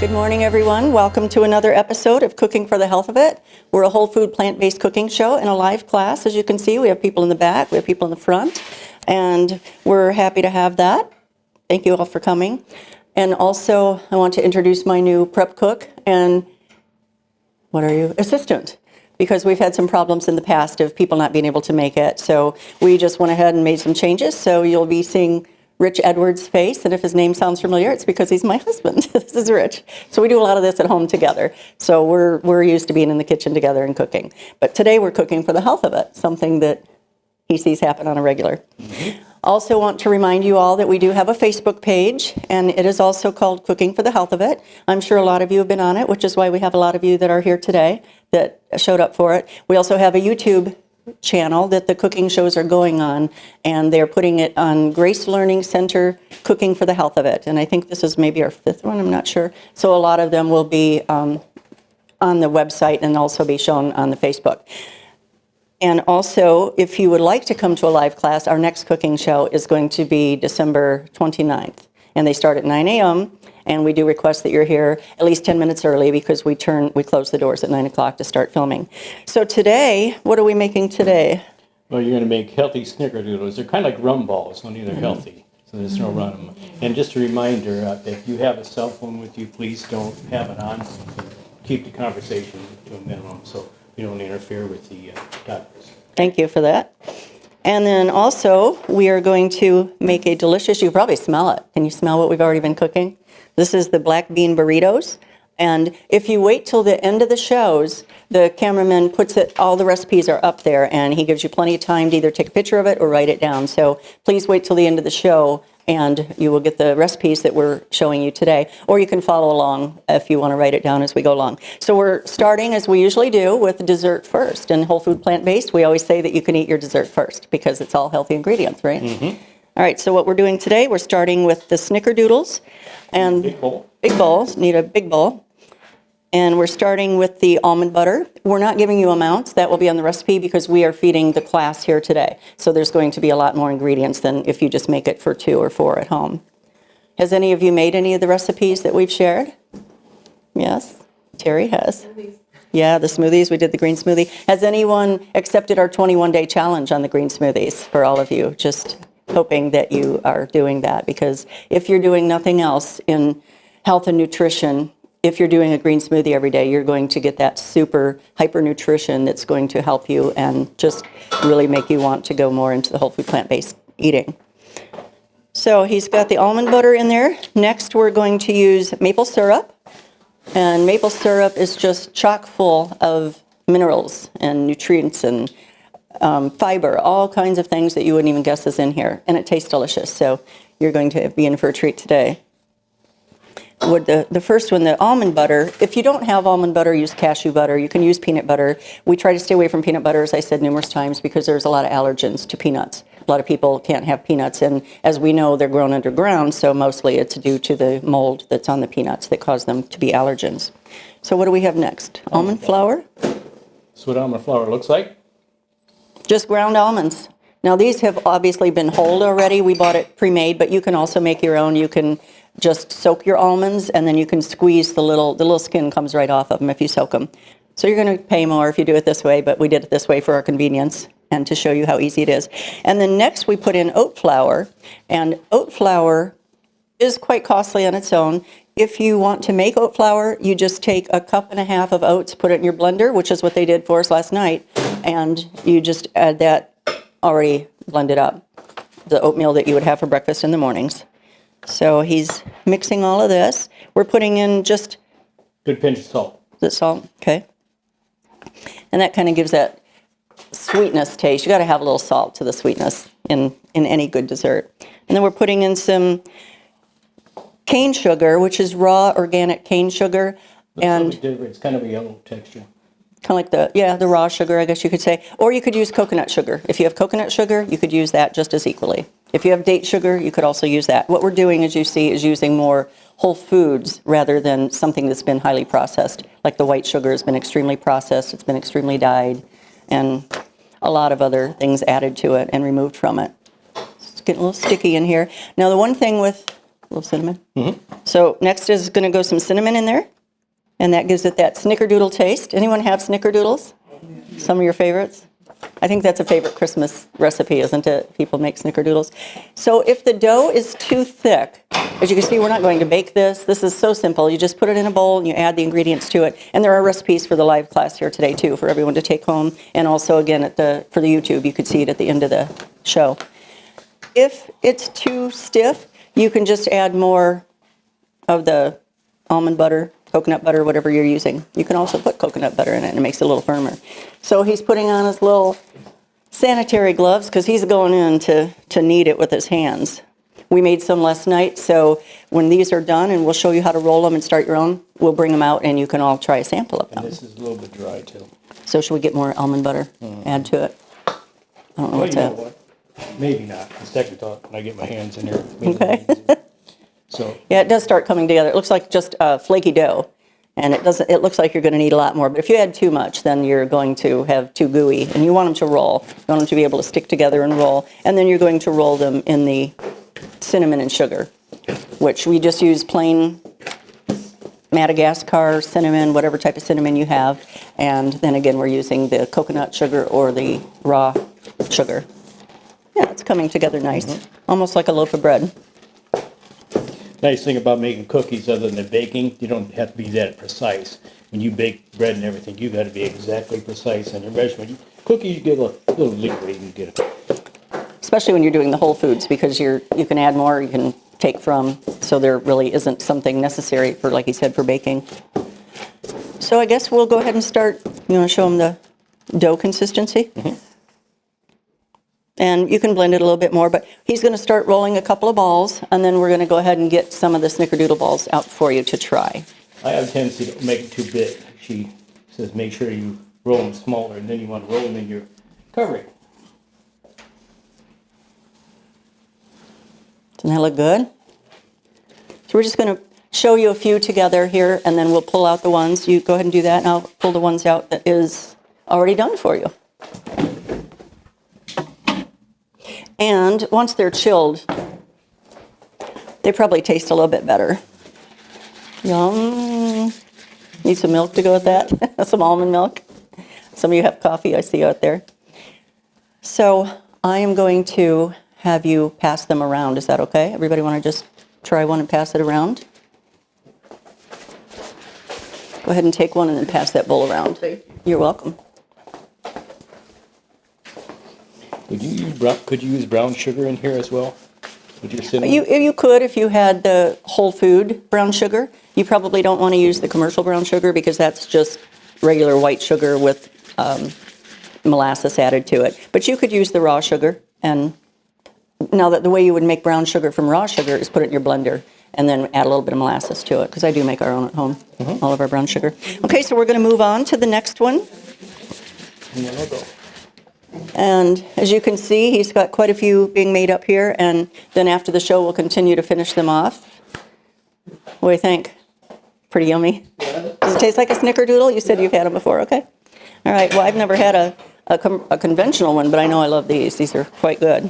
Good morning, everyone. Welcome to another episode of Cooking for the Health of It. We're a whole food, plant-based cooking show and a live class. As you can see, we have people in the back, we have people in the front, and we're happy to have that. Thank you all for coming. And also, I want to introduce my new prep cook and, assistant, because we've had some problems in the past of people not being able to make it. So we just went ahead and made some changes. So you'll be seeing Rich Edwards' face, and if his name sounds familiar, it's because he's my husband. This is Rich. So we do a lot of this at home together. So we're used to being in the kitchen together and cooking. But today we're cooking for the health of it, something that he sees happen on a regular. Also want to remind you all that we do have a Facebook page, and it is also called Cooking for the Health of It. I'm sure a lot of you have been on it, which is why we have a lot of you that are here today that showed up for it. We also have a YouTube channel that the cooking shows are going on, and they're putting it on Grace Learning Center Cooking for the Health of It. And I think this is maybe our fifth one, I'm not sure. So a lot of them will be on the website and also be shown on the Facebook. And also, if you would like to come to a live class, our next cooking show is going to be December 29th. And they start at 9 a.m. And we do request that you're here at least 10 minutes early because we close the doors at 9 o'clock to start filming. So today, what are we making today? Well, you're going to make healthy Snicker Doodles. They're kind of like rum balls, only they're healthy. So there's no rum in them. And just a reminder, if you have a cell phone with you, please don't have it on. Keep the conversation to a minimum so you don't interfere with the doctors. Thank you for that. And then also, we are going to make a delicious, you can probably smell it. Can you smell what we've already been cooking? This is the black bean burritos. And if you wait till the end of the shows, the cameraman puts it, all the recipes are up there, and he gives you plenty of time to either take a picture of it or write it down. So please wait till the end of the show, and you will get the recipes that we're showing you today. Or you can follow along if you want to write it down as we go along. So we're starting, as we usually do, with dessert first. And whole food plant-based, we always say that you can eat your dessert first because it's all healthy ingredients, right? Mm-hmm. All right, so what we're doing today, we're starting with the Snicker Doodles. And big bowl. Big bowls, need a big bowl. And we're starting with the almond butter. We're not giving you amounts. That will be on the recipe because we are feeding the class here today. So there's going to be a lot more ingredients than if you just make it for 2 or 4 at home. Has any of you made any of the recipes that we've shared? Yes, Terry has. Smoothies. Yeah, the smoothies. We did the green smoothie. Has anyone accepted our 21-day challenge on the green smoothies for all of you? Just hoping that you are doing that, because if you're doing nothing else in health and nutrition, if you're doing a green smoothie every day, you're going to get that super hyper nutrition that's going to help you and just really make you want to go more into the whole food plant-based eating. So he's got the almond butter in there. Next, we're going to use maple syrup. And maple syrup is just chock full of minerals and nutrients and fiber, all kinds of things that you wouldn't even guess is in here. And it tastes delicious. So you're going to be in for a treat today. With the first one, the almond butter, if you don't have almond butter, use cashew butter. You can use peanut butter. We try to stay away from peanut butter, as I said numerous times, because there's a lot of allergens to peanuts. A lot of people can't have peanuts, and as we know, they're grown underground, so mostly it's due to the mold that's on the peanuts that cause them to be allergens. So what do we have next? Almond flour? That's what almond flour looks like. Just ground almonds. Now these have obviously been whole already. We bought it pre-made, but you can also make your own. You can just soak your almonds, and then you can squeeze the little skin comes right off of them if you soak them. So you're going to pay more if you do it this way, but we did it this way for our convenience and to show you how easy it is. And then next we put in oat flour, and oat flour is quite costly on its own. If you want to make oat flour, you just take 1.5 cups of oats, put it in your blender, which is what they did for us last night, and you just add that already blended up, the oatmeal that you would have for breakfast in the mornings. So he's mixing all of this. We're putting in just good pinch of salt. Is it salt? Okay. And that kind of gives that sweetness taste. You got to have a little salt to the sweetness in any good dessert. And then we're putting in some cane sugar, which is raw organic cane sugar. And it's kind of a yellow texture. Kind of like the raw sugar, I guess you could say. Or you could use coconut sugar. If you have coconut sugar, you could use that just as equally. If you have date sugar, you could also use that. What we're doing, as you see, is using more whole foods rather than something that's been highly processed. Like the white sugar has been extremely processed, it's been extremely dyed, and a lot of other things added to it and removed from it. It's getting a little sticky in here. Now the one thing with a little cinnamon. Mm-hmm. So next is going to go some cinnamon in there, and that gives it that snickerdoodle taste. Anyone have snickerdoodles? Some of your favorites? I think that's a favorite Christmas recipe, isn't it? People make snickerdoodles. So if the dough is too thick, as you can see, we're not going to bake this. This is so simple. You just put it in a bowl and you add the ingredients to it. And there are recipes for the live class here today, too, for everyone to take home. And also, again, for the YouTube, you could see it at the end of the show. If it's too stiff, you can just add more of the almond butter, coconut butter, whatever you're using. You can also put coconut butter in it and it makes it a little firmer. So he's putting on his little sanitary gloves because he's going in to knead it with his hands. We made some last night, so when these are done, and we'll show you how to roll them and start your own, we'll bring them out and you can all try a sample of them. And this is a little bit dry too. So should we get more almond butter, add to it? I don't know Well, what's you know that. what? Maybe not. The second thought, when I get my hands in there. Okay. So, Yeah, it does start coming together. It looks like just flaky dough, and it looks like you're going to need a lot more. But if you add too much, then you're going to have too gooey, and you want them to roll. You want them to be able to stick together and roll, and then you're going to roll them in the cinnamon and sugar, which we just use plain Madagascar cinnamon, whatever type of cinnamon you have, and then again we're using the coconut sugar or the raw sugar. Yeah, it's coming together nice, almost like a loaf of bread. nice thing about making cookies, other than the baking, you don't have to be that precise. When you bake bread and everything, you got to be exactly precise in your measurement. Cookies, you get a little leeway, you can get it. Especially when you're doing the whole foods, because you can add more, you can take from, so there really isn't something necessary for, like he said, for baking. So I guess we'll go ahead and start. You want to show them the dough consistency? Mm-hmm. And you can blend it a little bit more, but he's going to start rolling a couple of balls, and then we're going to go ahead and get some of the snickerdoodle balls out for you to try. I have a tendency to make it too big. She says make sure you roll them smaller, and then you want to roll them in your covering. Doesn't that look good? So we're just going to show you a few together here, and then we'll pull out the ones. You go ahead and do that, and I'll pull the ones out that is already done for you. And once they're chilled, they probably taste a little bit better. Yum. Need some milk to go with that? Some almond milk. Some of you have coffee, I see out there. So I am going to have you pass them around. Is that okay? Everybody want to just try one and pass it around? Go ahead and take one and then pass that bowl around. You're welcome. Could you use brown sugar in here as well? With your cinnamon? You could if you had the whole food brown sugar. You probably don't want to use the commercial brown sugar because that's just regular white sugar with molasses added to it. But you could use the raw sugar. And now that the way you would make brown sugar from raw sugar is put it in your blender and then add a little bit of molasses to it, because I do make our own at home, all of our brown sugar. Okay, so we're going to move on to the next one. And then I'll go. And as you can see, he's got quite a few being made up here, and then after the show, we'll continue to finish them off. What do you think? Pretty yummy. Does it taste like a snickerdoodle? You said you've had them before, okay. All right, well, I've never had a conventional one, but I know I love these. These are quite good.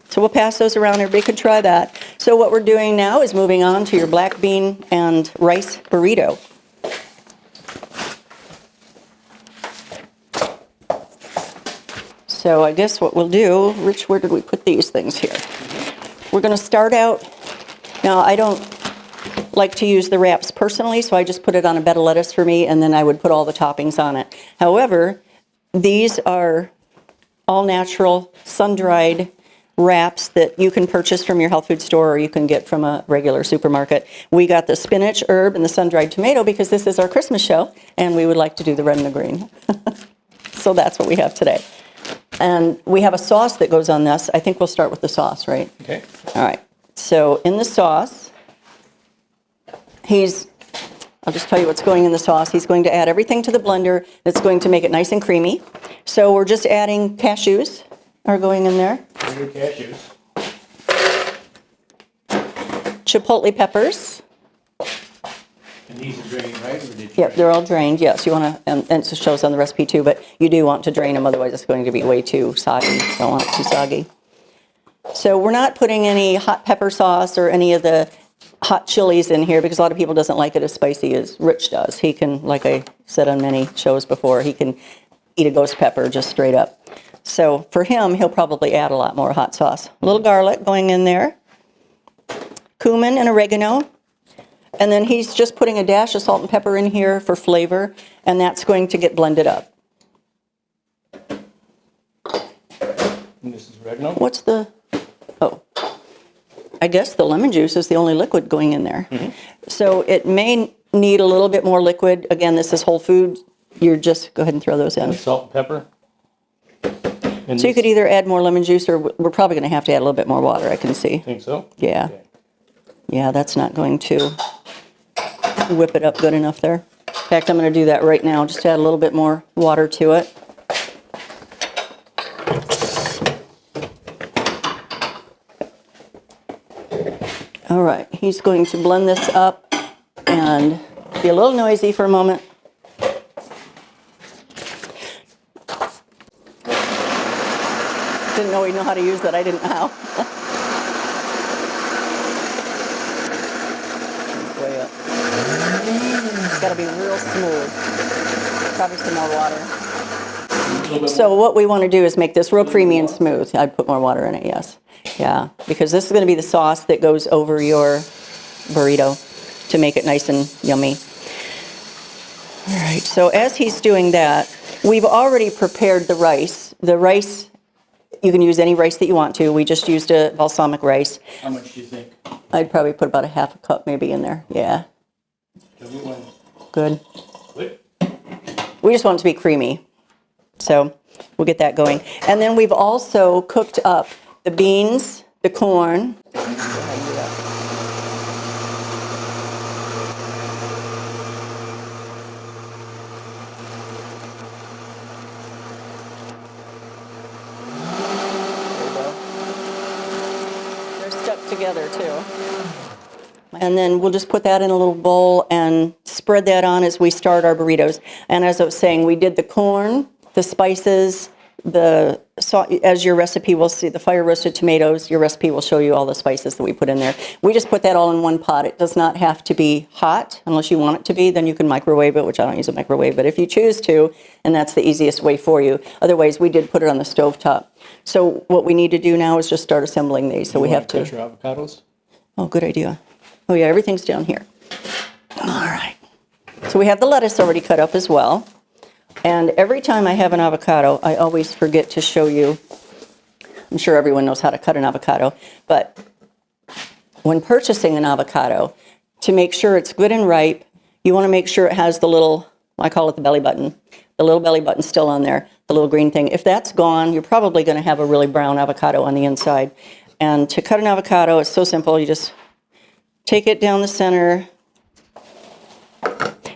So we'll pass those around. Everybody can try that. So what we're doing now is moving on to your black bean and rice burrito. So I guess what we'll do, Rich, where did we put these things here? We're going to start out, now I don't like to use the wraps personally, so I just put it on a bed of lettuce for me, and then I would put all the toppings on it. However, these are all natural, sun-dried wraps that you can purchase from your health food store or you can get from a regular supermarket. We got the spinach, herb, and the sun-dried tomato because this is our Christmas show, and we would like to do the red and the green. So that's what we have today. And we have a sauce that goes on this. I think we'll start with the sauce, right? Okay. All right. So in the sauce, I'll just tell you what's going in the sauce. He's going to add everything to the blender that's going to make it nice and creamy. So we're just adding cashews are going in there. Your cashews. Chipotle peppers. And these are drained, right? Or did you Yep, they're all drained, yes. You want to, and it shows on the recipe too, but you do want to drain them, otherwise it's going to be way too soggy. Don't want it too soggy. So we're not putting any hot pepper sauce or any of the hot chilies in here because a lot of people doesn't like it as spicy as Rich does. He can, like I said on many shows before, he can eat a ghost pepper just straight up. So for him, he'll probably add a lot more hot sauce. A little garlic going in there, cumin and oregano, and then he's just putting a dash of salt and pepper in here for flavor, and that's going to get blended up. And this is oregano? What's the, oh, I guess the lemon juice is the only liquid going in there. So it may need a little bit more liquid. Again, this is whole food. You're just, go ahead and throw those in. And salt and pepper. And So you could either add more lemon juice, or we're probably going to have to add a little bit more water, I can see. Think so? Yeah. Okay. Yeah, that's not going to whip it up good enough there. In fact, I'm going to do that right now, just add a little bit more water to it. All right, he's going to blend this up and be a little noisy for a moment. Didn't know we know how to use that. I didn't know how. Way up. It's got to be real smooth. Probably some more water. So what we want to do is make this real creamy and smooth. I'd put more water in it, yes. Yeah, because this is going to be the sauce that goes over your burrito to make it nice and yummy. All right, so as he's doing that, we've already prepared the rice. The rice, you can use any rice that you want to. We just used a balsamic rice. How much do you think? I'd probably put about a half a cup maybe in there. Yeah, good. Good. We just want it to be creamy. So we'll get that going. And then we've also cooked up the beans, the corn. They're stuck together too. And then we'll just put that in a little bowl and spread that on as we start our burritos. And as I was saying, we did the corn, the spices, the salt, as your recipe will see, the fire roasted tomatoes, your recipe will show you all the spices that we put in there. We just put that all in one pot. It does not have to be hot unless you want it to be. Then you can microwave it, which I don't use a microwave, but if you choose to, and that's the easiest way for you. Otherwise, we did put it on the stove top. So what we need to do now is just start assembling these. So we have to. Cut your avocados? Oh, good idea. Oh yeah, everything's down here. All right. So we have the lettuce already cut up as well. And every time I have an avocado, I always forget to show you. I'm sure everyone knows how to cut an avocado, but when purchasing an avocado, to make sure it's good and ripe, you want to make sure it has the little, I call it the belly button, the little belly button still on there, the little green thing. If that's gone, you're probably going to have a really brown avocado on the inside. And to cut an avocado, it's so simple. You just take it down the center.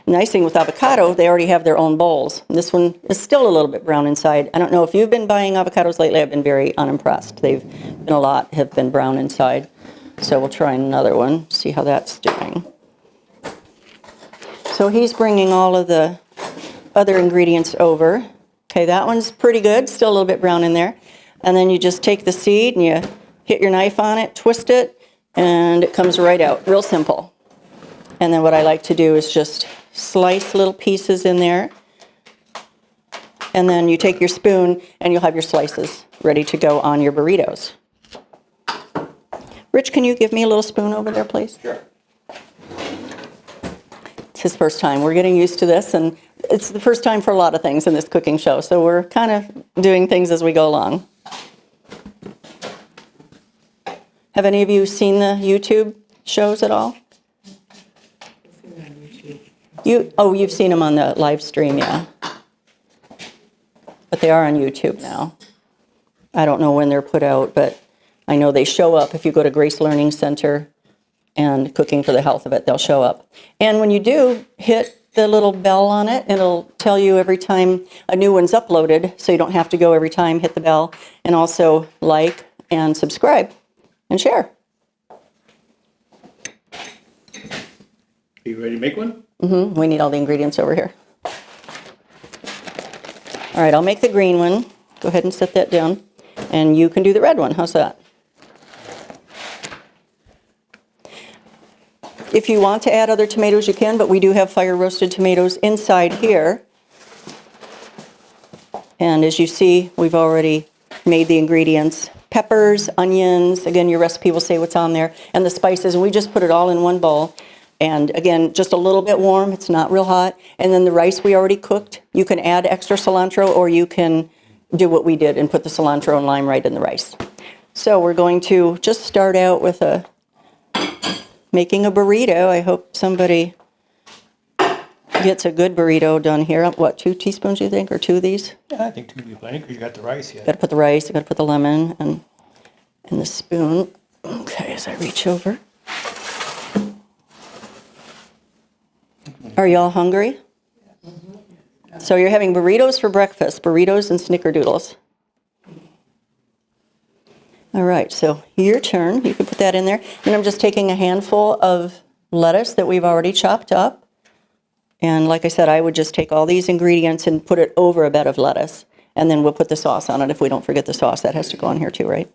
Nice thing with avocado, they already have their own bowls. This one is still a little bit brown inside. I don't know if you've been buying avocados lately. I've been very unimpressed. They've been a lot, have been brown inside. So we'll try another one, see how that's doing. So he's bringing all of the other ingredients over. Okay, that one's pretty good, still a little bit brown in there. And then you just take the seed and you hit your knife on it, twist it, and it comes right out. Real simple. And then what I like to do is just slice little pieces in there. And then you take your spoon and you'll have your slices ready to go on your burritos. Rich, can you give me a little spoon over there, please? Sure. It's his first time. We're getting used to this, and it's the first time for a lot of things in this cooking show, so we're kind of doing things as we go along. Have any of you seen the YouTube shows at all? You've seen them on the live stream, yeah. But they are on YouTube now. I don't know when they're put out, but I know they show up. If you go to Grace Learning Center and Cooking for the Health of It, they'll show up. And when you do, hit the little bell on it. It'll tell you every time a new one's uploaded, so you don't have to go every time, hit the bell. And also like and subscribe and share. Are you ready to make one? We need all the ingredients over here. All right, I'll make the green one. Go ahead and set that down. And you can do the red one. How's that? If you want to add other tomatoes, you can, but we do have fire roasted tomatoes inside here. And as you see, we've already made the ingredients. Peppers, onions, again, your recipe will say what's on there, and the spices, and we just put it all in one bowl. And again, just a little bit warm, it's not real hot. And then the rice we already cooked, you can add extra cilantro, or you can do what we did and put the cilantro and lime right in the rice. So we're going to just start out with making a burrito. I hope somebody gets a good burrito done here. What, 2 teaspoons you think, or 2 of these? Yeah, I think 2 would be plenty because you got the rice yet. Got to put the rice, you got to put the lemon and the spoon. Okay, as I reach over. Are y'all hungry? So you're having burritos for breakfast, burritos and snickerdoodles. All right, so your turn. You can put that in there. And I'm just taking a handful of lettuce that we've already chopped up. And like I said, I would just take all these ingredients and put it over a bed of lettuce. And then we'll put the sauce on it if we don't forget the sauce. That has to go on here too, right?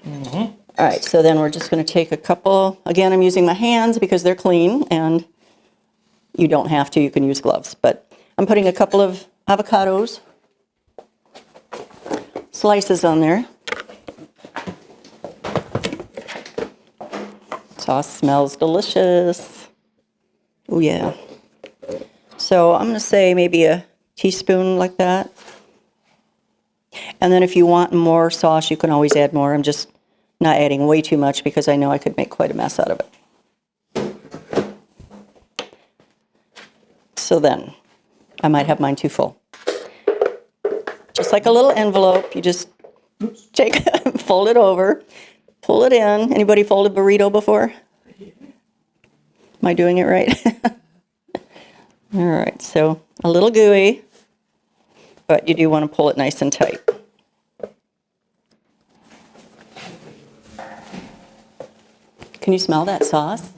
Mm-hmm. All right, so then we're just going to take a couple. Again, I'm using my hands because they're clean, and you don't have to. You can use gloves. But I'm putting a couple of avocados, slices on there. Sauce smells delicious. Oh, yeah. So I'm going to say maybe a teaspoon like that. And then if you want more sauce, you can always add more. I'm just not adding way too much because I know I could make quite a mess out of it. So then, I might have mine too full. Just like a little envelope, you just take, fold it over, pull it in. Anybody folded burrito before? Am I doing it right? All right, so a little gooey, but you do want to pull it nice and tight. Can you smell that sauce?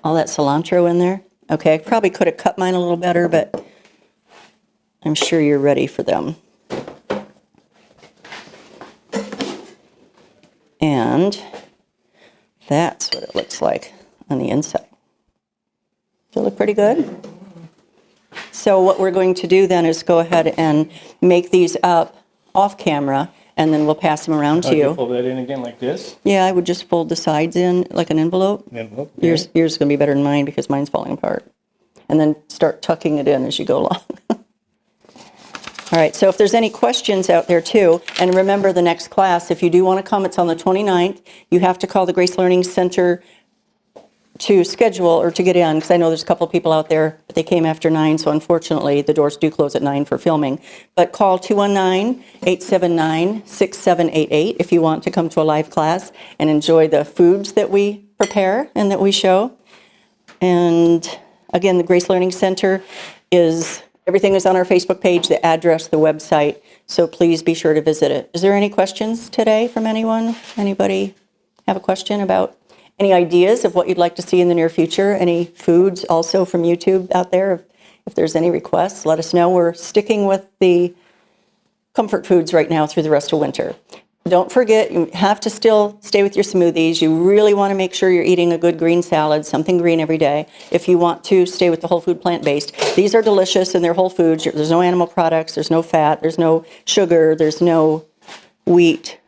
All that cilantro in there? Okay, I probably could have cut mine a little better, but I'm sure you're ready for them. And that's what it looks like on the inside. Does it look pretty good? So what we're going to do then is go ahead and make these up off camera, and then we'll pass them around to you. Fold that in again like this? Yeah, I would just fold the sides in like an envelope. Envelope, yeah. Yours is going to be better than mine because mine's falling apart. And then start tucking it in as you go along. All right, so if there's any questions out there too, and remember the next class, if you do want to come, it's on the 29th. You have to call the Grace Learning Center to schedule or to get in, because I know there's a couple of people out there, but they came after 9, so unfortunately the doors do close at 9 for filming. But call 219-879-6788 if you want to come to a live class and enjoy the foods that we prepare and that we show. And again, the Grace Learning Center everything is on our Facebook page, the address, the website, so please be sure to visit it. Is there any questions today from anyone? Anybody have a question about any ideas of what you'd like to see in the near future? Any foods also from YouTube out there? If there's any requests, let us know. We're sticking with the comfort foods right now through the rest of winter. Don't forget, you have to still stay with your smoothies. You really want to make sure you're eating a good green salad, something green every day. If you want to stay with the whole food plant-based, these are delicious and they're whole foods. There's no animal products, there's no fat, there's no sugar, there's no wheat.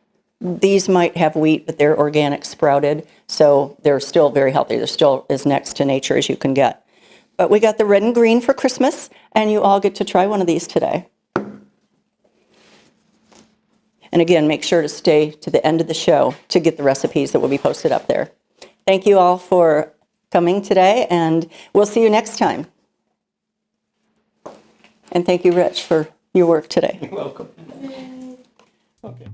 These might have wheat, but they're organic sprouted, so they're still very healthy. They're still as next to nature as you can get. But we got the red and green for Christmas, and you all get to try one of these today. And again, make sure to stay to the end of the show to get the recipes that will be posted up there. Thank you all for coming today, and we'll see you next time. And thank you, Rich, for your work today. You're welcome. Okay.